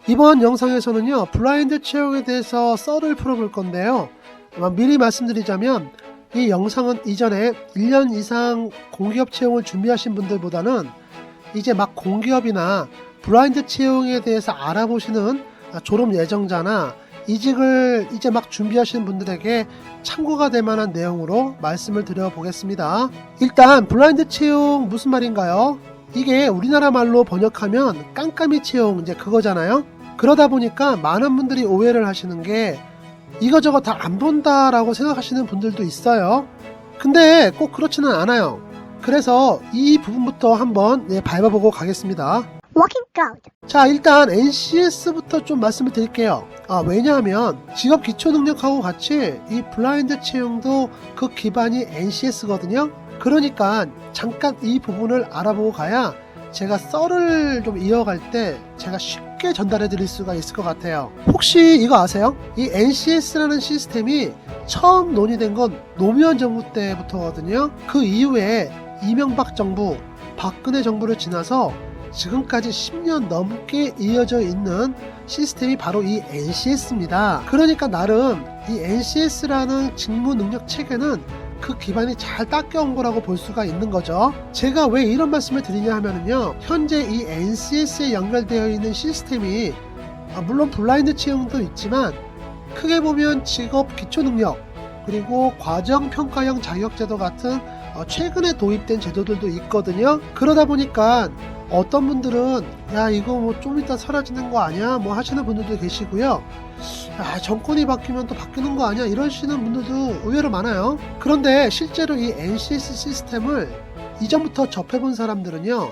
이번 영상에서는요, 블라인드 채용에 대해서 썰을 풀어볼 건데요. 미리 말씀드리자면 이 영상은 이전에 1년 이상 공기업 채용을 준비하신 분들보다는 이제 막 공기업이나 블라인드 채용에 대해서 알아보시는 졸업 예정자나 이직을 이제 막 준비하시는 분들에게 참고가 될 만한 내용으로 말씀을 드려보겠습니다. 일단 블라인드 채용 무슨 말인가요? 이게 우리나라 말로 번역하면 깜깜이 채용 이제 그거잖아요. 그러다 보니까 많은 분들이 오해를 하시는 게 이거저거 다 안 본다라고 생각하시는 분들도 있어요. 근데 꼭 그렇지는 않아요. 그래서 이 부분부터 한번 밟아보고 가겠습니다. 자, 일단 NCS부터 좀 말씀을 드릴게요. 왜냐하면 직업 기초 능력하고 같이 이 블라인드 채용도 그 기반이 NCS거든요. 그러니까 잠깐 이 부분을 알아보고 가야 제가 썰을 좀 이어갈 때 제가 쉽게 전달해 드릴 수가 있을 것 같아요. 혹시 이거 아세요? 이 NCS라는 시스템이 처음 논의된 건 노무현 정부 때부터거든요. 그 이후에 이명박 정부, 박근혜 정부를 지나서 지금까지 10년 넘게 이어져 있는 시스템이 바로 이 NCS입니다. 그러니까 나름 이 NCS라는 직무 능력 체계는 그 기반이 잘 닦여온 거라고 볼 수가 있는 거죠. 제가 왜 이런 말씀을 드리냐 하면요, 현재 이 NCS에 연결되어 있는 시스템이 물론 블라인드 채용도 있지만 크게 보면 직업 기초 능력 그리고 과정 평가형 자격제도 같은 최근에 도입된 제도들도 있거든요. 그러다 보니까 어떤 분들은 야 이거 뭐 좀 이따 사라지는 거 아니야 뭐 하시는 분들도 계시고요. 야 정권이 바뀌면 또 바뀌는 거 아니야 이러시는 분들도 의외로 많아요. 그런데 실제로 이 NCS 시스템을 이전부터 접해본 사람들은요,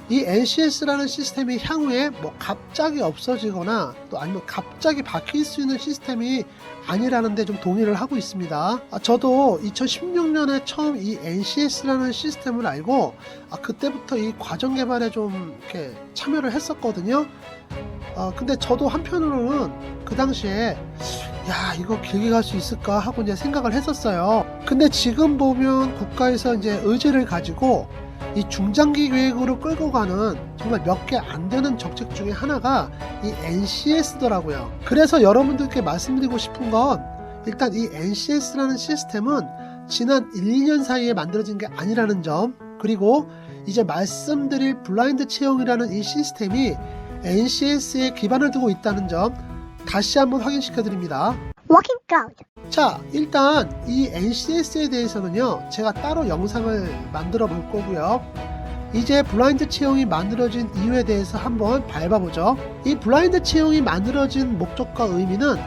이 NCS라는 시스템이 향후에 뭐 갑자기 없어지거나 또 아니면 갑자기 바뀔 수 있는 시스템이 아니라는 데 좀 동의를 하고 있습니다. 저도 2016년에 처음 이 NCS라는 시스템을 알고 그때부터 이 과정 개발에 좀 이렇게 참여를 했었거든요. 근데 저도 한편으로는 그 당시에 야 이거 길게 갈 수 있을까 하고 이제 생각을 했었어요. 근데 지금 보면 국가에서 이제 의지를 가지고 이 중장기 계획으로 끌고 가는 정말 몇 개 안 되는 정책 중에 하나가 이 NCS더라고요. 그래서 여러분들께 말씀드리고 싶은 건 일단 이 NCS라는 시스템은 지난 1, 2년 사이에 만들어진 게 아니라는 점, 그리고 이제 말씀드릴 블라인드 채용이라는 이 시스템이 NCS에 기반을 두고 있다는 점 다시 한번 확인시켜 드립니다. 자, 일단 이 NCS에 대해서는요, 제가 따로 영상을 만들어 볼 거고요. 이제 블라인드 채용이 만들어진 이유에 대해서 한번 밟아보죠. 이 블라인드 채용이 만들어진 목적과 의미는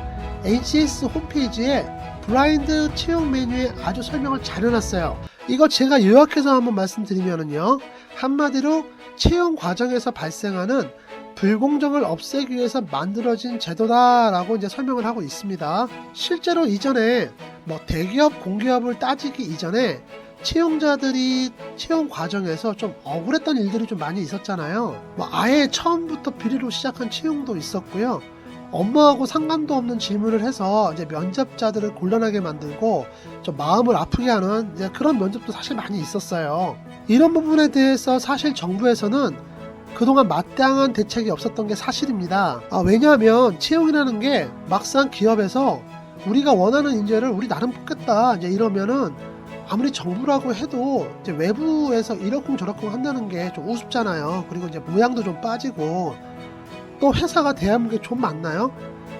NCS 홈페이지에 블라인드 채용 메뉴에 아주 설명을 잘 해놨어요. 이거 제가 요약해서 한번 말씀드리면요, 한마디로 채용 과정에서 발생하는 불공정을 없애기 위해서 만들어진 제도다라고 이제 설명을 하고 있습니다. 실제로 이전에 뭐 대기업, 공기업을 따지기 이전에 채용자들이 채용 과정에서 좀 억울했던 일들이 좀 많이 있었잖아요. 뭐 아예 처음부터 비리로 시작한 채용도 있었고요. 업무하고 상관도 없는 질문을 해서 이제 면접자들을 곤란하게 만들고 좀 마음을 아프게 하는 이제 그런 면접도 사실 많이 있었어요. 이런 부분에 대해서 사실 정부에서는 그동안 마땅한 대책이 없었던 게 사실입니다. 왜냐하면 채용이라는 게 막상 기업에서 우리가 원하는 인재를 우리 나름 뽑겠다 이제 이러면은 아무리 정부라고 해도 이제 외부에서 이러쿵저러쿵 한다는 게 좀 우습잖아요. 그리고 이제 모양도 좀 빠지고 또 회사가 대한민국에 좀 많나요?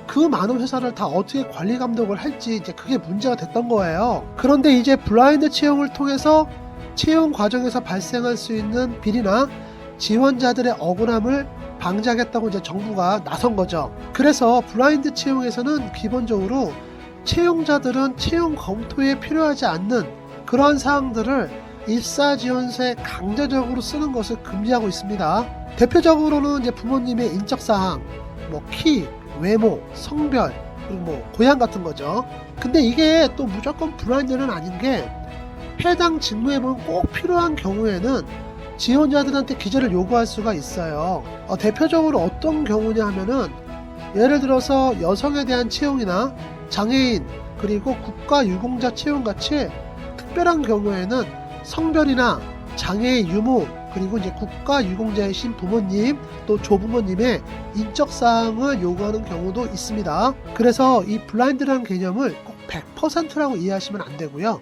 그 많은 회사를 다 어떻게 관리 감독을 할지 이제 그게 문제가 됐던 거예요. 그런데 이제 블라인드 채용을 통해서 채용 과정에서 발생할 수 있는 비리나 지원자들의 억울함을 방지하겠다고 이제 정부가 나선 거죠. 그래서 블라인드 채용에서는 기본적으로 채용자들은 채용 검토에 필요하지 않는 그런 사항들을 입사지원서에 강제적으로 쓰는 것을 금지하고 있습니다. 대표적으로는 이제 부모님의 인적사항, 뭐 키, 외모, 성별, 그리고 뭐 고향 같은 거죠. 근데 이게 또 무조건 블라인드는 아닌 게 해당 직무에 보면 꼭 필요한 경우에는 지원자들한테 기재를 요구할 수가 있어요. 대표적으로 어떤 경우냐 하면은 예를 들어서 여성에 대한 채용이나 장애인 그리고 국가유공자 채용 같이 특별한 경우에는 성별이나 장애의 유무 그리고 이제 국가유공자이신 부모님 또 조부모님의 인적사항을 요구하는 경우도 있습니다. 그래서 이 블라인드라는 개념을 꼭 100%라고 이해하시면 안 되고요.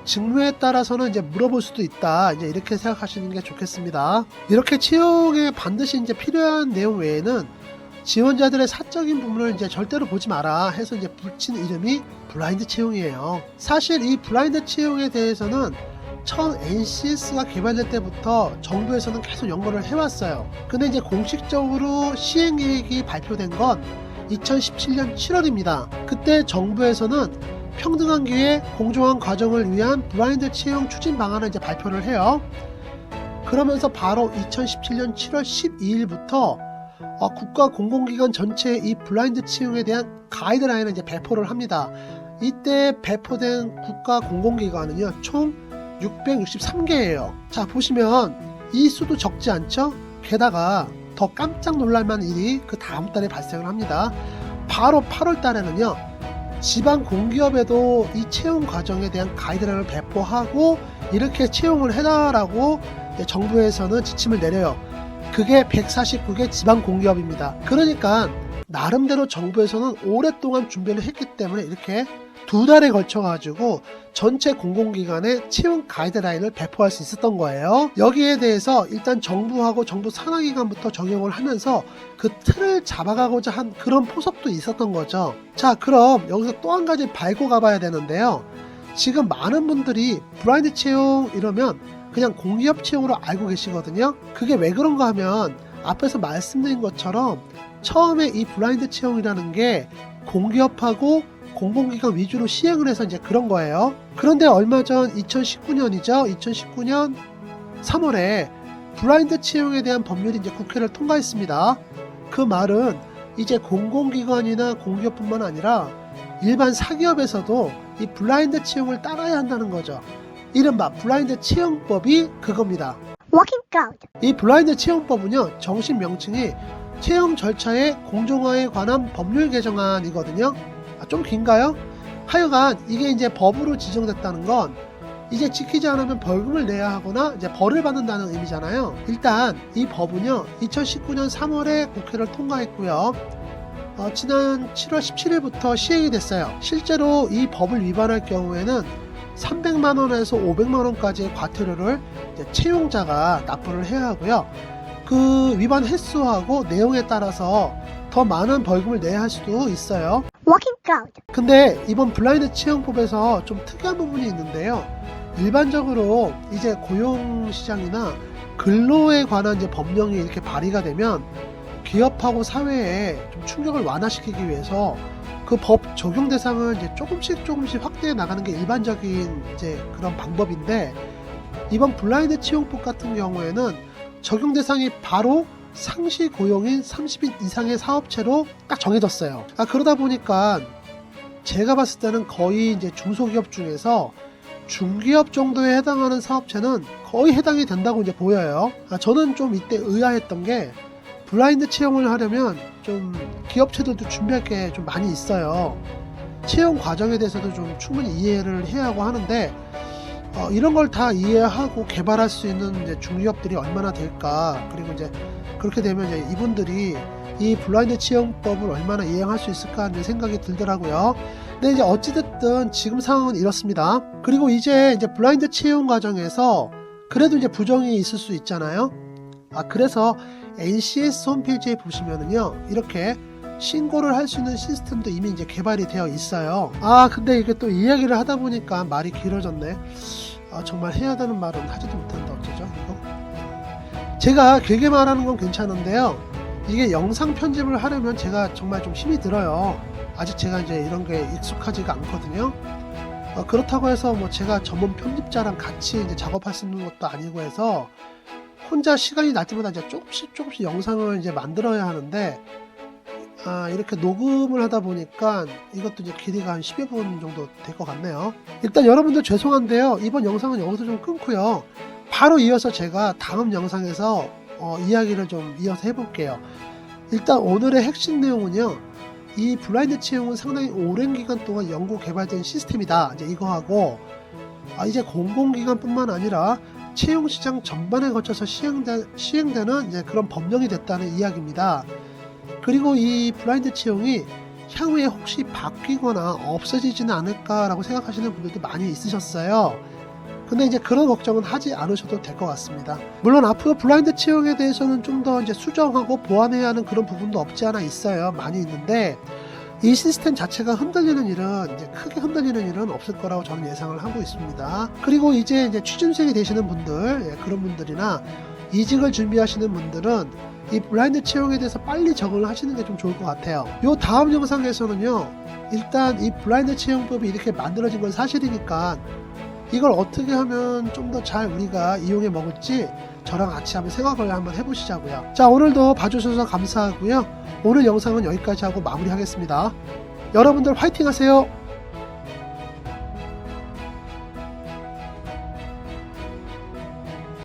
직무에 따라서는 이제 물어볼 수도 있다. 이제 이렇게 생각하시는 게 좋겠습니다. 이렇게 채용에 반드시 이제 필요한 내용 외에는 지원자들의 사적인 부분을 이제 절대로 보지 마라 해서 이제 붙인 이름이 블라인드 채용이에요. 사실 이 블라인드 채용에 대해서는 처음 NCS가 개발될 때부터 정부에서는 계속 연구를 해왔어요. 근데 이제 공식적으로 시행 계획이 발표된 건 2017년 7월입니다. 그때 정부에서는 평등한 기회, 공정한 과정을 위한 블라인드 채용 추진 방안을 이제 발표를 해요. 그러면서 바로 2017년 7월 12일부터 국가 공공기관 전체에 이 블라인드 채용에 대한 가이드라인을 이제 배포를 합니다. 이때 배포된 국가 공공기관은요, 총 663개예요. 자, 보시면 이 수도 적지 않죠? 게다가 더 깜짝 놀랄만한 일이 그 다음 달에 발생을 합니다. 바로 8월 달에는요, 지방 공기업에도 이 채용 과정에 대한 가이드라인을 배포하고 이렇게 채용을 해라라고 정부에서는 지침을 내려요. 그게 149개 지방 공기업입니다. 그러니까 나름대로 정부에서는 오랫동안 준비를 했기 때문에 이렇게 2달에 걸쳐 가지고 전체 공공기관에 채용 가이드라인을 배포할 수 있었던 거예요. 여기에 대해서 일단 정부하고 정부 산하기관부터 적용을 하면서 그 틀을 잡아가고자 한 그런 포석도 있었던 거죠. 자, 그럼 여기서 또 한 가지 밟고 가봐야 되는데요. 지금 많은 분들이 블라인드 채용 이러면 그냥 공기업 채용으로 알고 계시거든요. 그게 왜 그런가 하면 앞에서 말씀드린 것처럼 처음에 이 블라인드 채용이라는 게 공기업하고 공공기관 위주로 시행을 해서 이제 그런 거예요. 그런데 얼마 전 2019년이죠. 2019년 3월에 블라인드 채용에 대한 법률이 이제 국회를 통과했습니다. 그 말은 이제 공공기관이나 공기업뿐만 아니라 일반 사기업에서도 이 블라인드 채용을 따라야 한다는 거죠. 이른바 블라인드 채용법이 그겁니다. 이 블라인드 채용법은요, 정식 명칭이 채용 절차의 공정화에 관한 법률 개정안이거든요. 좀 긴가요? 하여간 이게 이제 법으로 지정됐다는 건 이제 지키지 않으면 벌금을 내야 하거나 이제 벌을 받는다는 의미잖아요. 일단 이 법은요, 2019년 3월에 국회를 통과했고요. 지난 7월 17일부터 시행이 됐어요. 실제로 이 법을 위반할 경우에는 300만원에서 500만원까지의 과태료를 이제 채용자가 납부를 해야 하고요. 그 위반 횟수하고 내용에 따라서 더 많은 벌금을 내야 할 수도 있어요. 근데 이번 블라인드 채용법에서 좀 특이한 부분이 있는데요. 일반적으로 이제 고용시장이나 근로에 관한 이제 법령이 이렇게 발의가 되면 기업하고 사회에 좀 충격을 완화시키기 위해서 그 법 적용 대상을 이제 조금씩 확대해 나가는 게 일반적인 이제 그런 방법인데, 이번 블라인드 채용법 같은 경우에는 적용 대상이 바로 상시 고용인 30인 이상의 사업체로 딱 정해졌어요. 그러다 보니까 제가 봤을 때는 거의 이제 중소기업 중에서 중기업 정도에 해당하는 사업체는 거의 해당이 된다고 이제 보여요. 저는 좀 이때 의아했던 게, 블라인드 채용을 하려면 좀 기업체들도 준비할 게 좀 많이 있어요. 채용 과정에 대해서도 좀 충분히 이해를 해야 하고 하는데, 이런 걸 다 이해하고 개발할 수 있는 이제 중기업들이 얼마나 될까, 그리고 이제 그렇게 되면 이제 이분들이 이 블라인드 채용법을 얼마나 이행할 수 있을까 하는 생각이 들더라고요. 근데 이제 어찌됐든 지금 상황은 이렇습니다. 그리고 이제 블라인드 채용 과정에서 그래도 이제 부정이 있을 수 있잖아요. 그래서 NCS 홈페이지에 보시면은요, 이렇게 신고를 할 수 있는 시스템도 이미 이제 개발이 되어 있어요. 근데 이게 또 이야기를 하다 보니까 말이 길어졌네. 정말 해야 되는 말은 하지도 못한다. 어쩌죠 이거? 제가 길게 말하는 건 괜찮은데요, 이게 영상 편집을 하려면 제가 정말 좀 힘이 들어요. 아직 제가 이제 이런 게 익숙하지가 않거든요. 그렇다고 해서 뭐 제가 전문 편집자랑 같이 이제 작업할 수 있는 것도 아니고 해서 혼자 시간이 날 때마다 이제 조금씩 영상을 이제 만들어야 하는데, 이렇게 녹음을 하다 보니까 이것도 이제 길이가 한 10여 분 정도 될 것 같네요. 일단 여러분들 죄송한데요, 이번 영상은 여기서 좀 끊고요. 바로 이어서 제가 다음 영상에서 이야기를 좀 이어서 해볼게요. 일단 오늘의 핵심 내용은요, 이 블라인드 채용은 상당히 오랜 기간 동안 연구 개발된 시스템이다. 이제 이거하고, 이제 공공기관뿐만 아니라 채용시장 전반에 거쳐서 시행되는 이제 그런 법령이 됐다는 이야기입니다. 그리고 이 블라인드 채용이 향후에 혹시 바뀌거나 없어지지는 않을까라고 생각하시는 분들도 많이 있으셨어요. 근데 이제 그런 걱정은 하지 않으셔도 될 것 같습니다. 물론 앞으로 블라인드 채용에 대해서는 좀 더 이제 수정하고 보완해야 하는 그런 부분도 없지 않아 있어요. 많이 있는데 이 시스템 자체가 흔들리는 일은 이제 크게 흔들리는 일은 없을 거라고 저는 예상을 하고 있습니다. 그리고 이제 취준생이 되시는 분들, 그런 분들이나 이직을 준비하시는 분들은 이 블라인드 채용에 대해서 빨리 적응을 하시는 게 좀 좋을 것 같아요. 요 다음 영상에서는요, 일단 이 블라인드 채용법이 이렇게 만들어진 건 사실이니까 이걸 어떻게 하면 좀 더 잘 우리가 이용해 먹을지 저랑 같이 한번 생각을 한번 해보시자고요. 자, 오늘도 봐주셔서 감사하고요. 오늘 영상은 여기까지 하고 마무리하겠습니다. 여러분들 화이팅 하세요.